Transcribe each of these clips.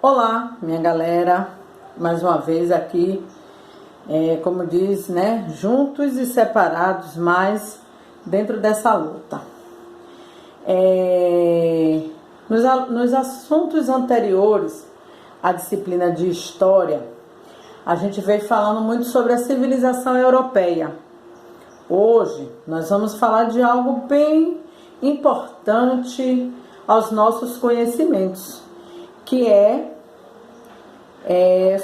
Olá, minha galera, mais uma vez aqui, como diz, né, juntos e separados, mas dentro dessa luta. Nos assuntos anteriores à disciplina de História, a gente veio falando muito sobre a civilização europeia. Hoje, nós vamos falar de algo bem importante aos nossos conhecimentos, que é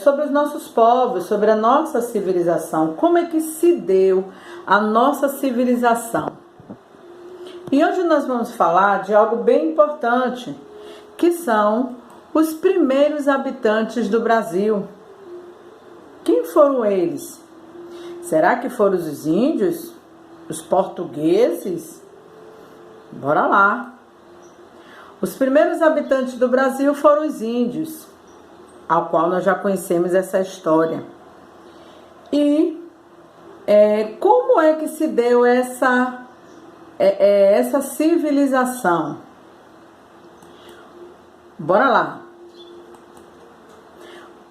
sobre os nossos povos, sobre a nossa civilização. Como é que se deu a nossa civilização? E hoje nós vamos falar de algo bem importante, que são os primeiros habitantes do Brasil. Quem foram eles? Será que foram os índios? Os portugueses? Bora lá! Os primeiros habitantes do Brasil foram os índios, ao qual nós já conhecemos essa história. E como é que se deu essa civilização? Bora lá!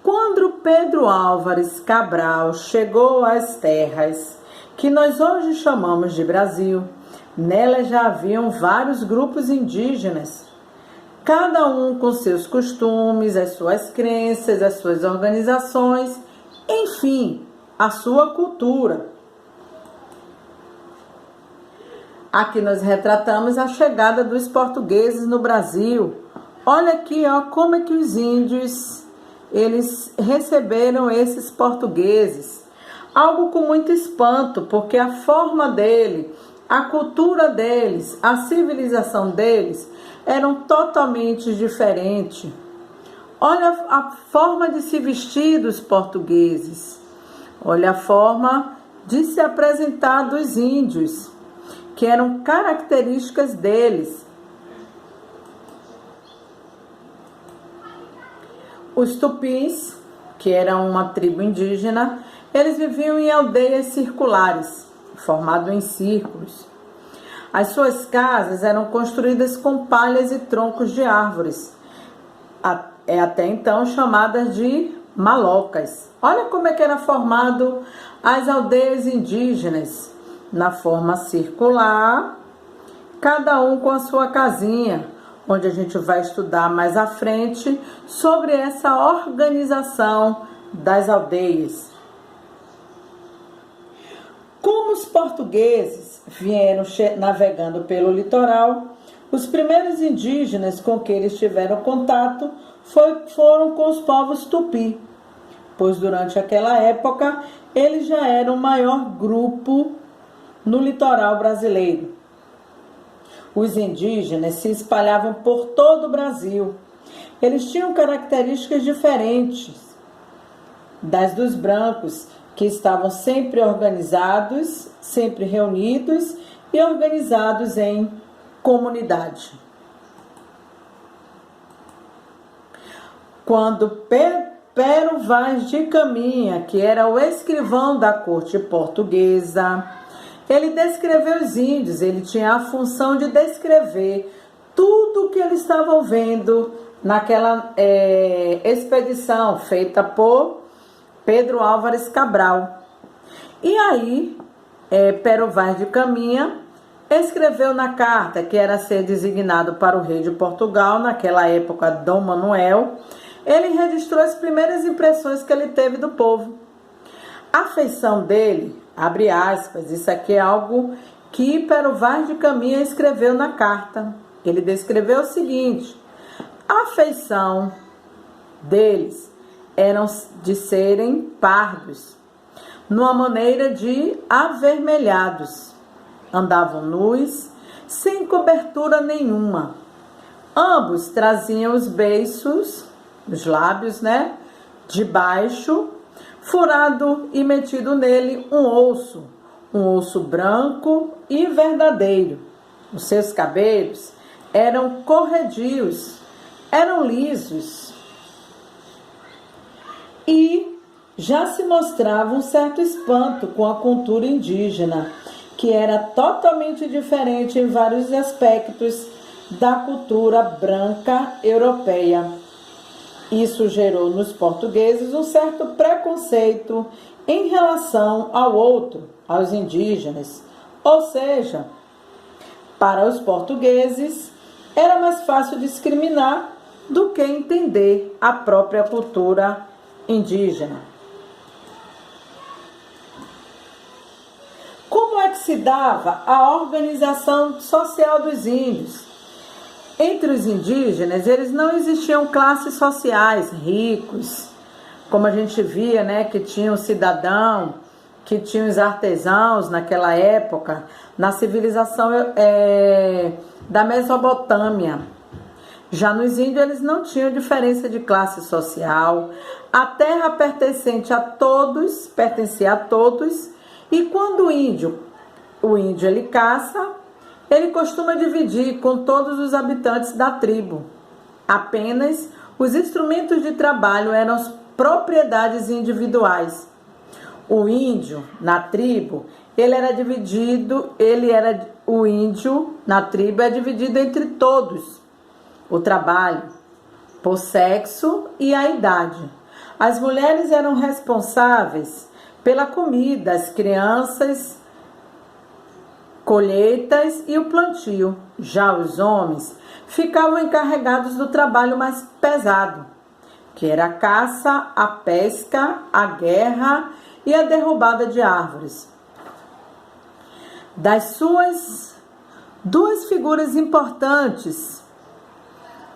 Quando Pedro Álvares Cabral chegou às terras que nós hoje chamamos de Brasil, nelas já haviam vários grupos indígenas, cada um com seus costumes, as suas crenças, as suas organizações, enfim, a sua cultura. Aqui nós retratamos a chegada dos portugueses no Brasil. Olha aqui, ó, como é que os índios, eles receberam esses portugueses. Algo com muito espanto, porque a forma dele, a cultura deles, a civilização deles eram totalmente diferentes. Olha a forma de se vestir dos portugueses. Olha a forma de se apresentar dos índios, que eram características deles. Os tupis, que eram uma tribo indígena, eles viviam em aldeias circulares, formadas em círculos. As suas casas eram construídas com palhas e troncos de árvores, até então chamadas de malocas. Olha como é que era formado as aldeias indígenas, na forma circular, cada um com a sua casinha, onde a gente vai estudar mais à frente sobre essa organização das aldeias. Como os portugueses vieram navegando pelo litoral, os primeiros indígenas com que eles tiveram contato foram com os povos tupi, pois durante aquela época eles já eram o maior grupo no litoral brasileiro. Os indígenas se espalhavam por todo o Brasil. Eles tinham características diferentes das dos brancos, que estavam sempre organizados, sempre reunidos e organizados em comunidade. Quando Pero Vaz de Caminha, que era o escrivão da corte portuguesa, ele descreveu os índios, ele tinha a função de descrever tudo o que eles estavam vendo naquela expedição feita por Pedro Álvares Cabral. E aí, Pero Vaz de Caminha escreveu na carta, que era ser designado para o rei de Portugal, naquela época, Dom Manuel, ele registrou as primeiras impressões que ele teve do povo. A feição dele, abre aspas, isso aqui é algo que Pero Vaz de Caminha escreveu na carta. Ele descreveu o seguinte: a feição deles eram de serem pardos, numa maneira de avermelhados. Andavam nus, sem cobertura nenhuma. Ambos traziam os beiços, os lábios, né, de baixo, furado e metido nele um osso branco e verdadeiro. Os seus cabelos eram corredios, eram lisos, e já se mostrava um certo espanto com a cultura indígena, que era totalmente diferente em vários aspectos da cultura branca europeia. Isso gerou nos portugueses um certo preconceito em relação ao outro, aos indígenas. Ou seja, para os portugueses era mais fácil discriminar do que entender a própria cultura indígena. Como é que se dava a organização social dos índios? Entre os indígenas, eles não existiam classes sociais, ricos, como a gente via, né, que tinha o cidadão, que tinha os artesãos naquela época, na civilização da Mesopotâmia. Já nos índios, eles não tinham diferença de classe social, a terra pertencia a todos, e quando o índio ele caça, ele costuma dividir com todos os habitantes da tribo. Apenas os instrumentos de trabalho eram as propriedades individuais. O índio na tribo, o índio na tribo é dividido entre todos. O trabalho, por sexo e a idade. As mulheres eram responsáveis pela comida, as crianças, colheitas e o plantio. Já os homens ficavam encarregados do trabalho mais pesado, que era a caça, a pesca, a guerra e a derrubada de árvores. Das suas duas figuras importantes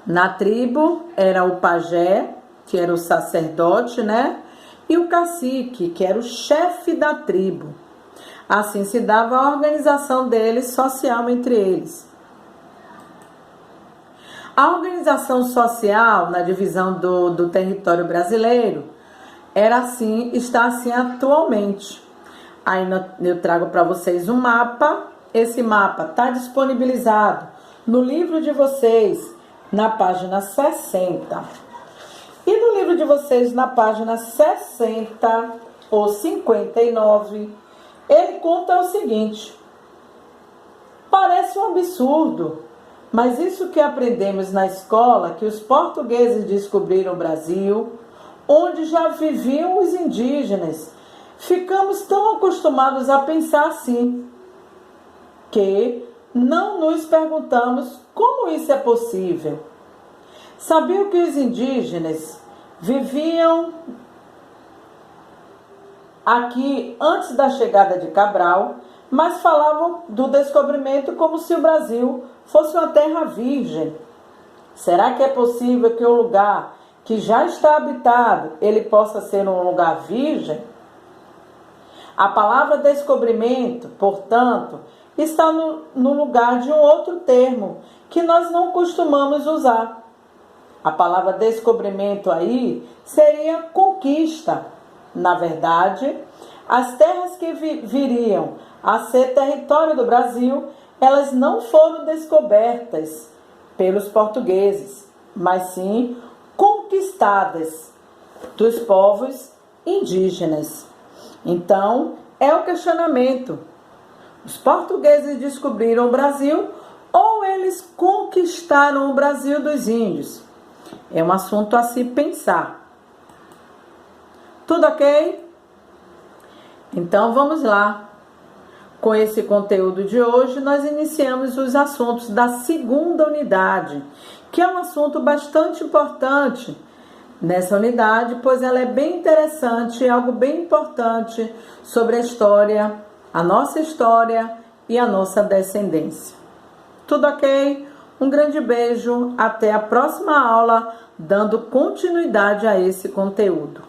na tribo era o pajé, que era o sacerdote, né? E o cacique, que era o chefe da tribo. Assim se dava a organização deles, social entre eles. A organização social na divisão do território brasileiro está assim atualmente. Aí eu trago para vocês um mapa. Esse mapa está disponibilizado no livro de vocês, na página 60. E no livro de vocês, na página 60 ou 59, ele conta o seguinte: parece um absurdo, mas isso que aprendemos na escola, que os portugueses descobriram o Brasil, onde já viviam os indígenas, ficamos tão acostumados a pensar assim, que não nos perguntamos como isso é possível. Sabiam que os indígenas viviam aqui antes da chegada de Cabral, mas falavam do descobrimento como se o Brasil fosse uma terra virgem. Será que é possível que um lugar que já está habitado, ele possa ser um lugar virgem? A palavra descobrimento, portanto, está no lugar de um outro termo que nós não costumamos usar. A palavra descobrimento aí seria conquista. Na verdade, as terras que viriam a ser território do Brasil, elas não foram descobertas pelos portugueses, mas sim conquistadas dos povos indígenas. Então, é o questionamento: os portugueses descobriram o Brasil ou eles conquistaram o Brasil dos índios? É um assunto a se pensar. Tudo ok? Então vamos lá. Com esse conteúdo de hoje, nós iniciamos os assuntos da segunda unidade, que é um assunto bastante importante nessa unidade, pois ela é bem interessante, é algo bem importante sobre a história, a nossa história e a nossa descendência. Tudo ok? Um grande beijo, até a próxima aula, dando continuidade a esse conteúdo.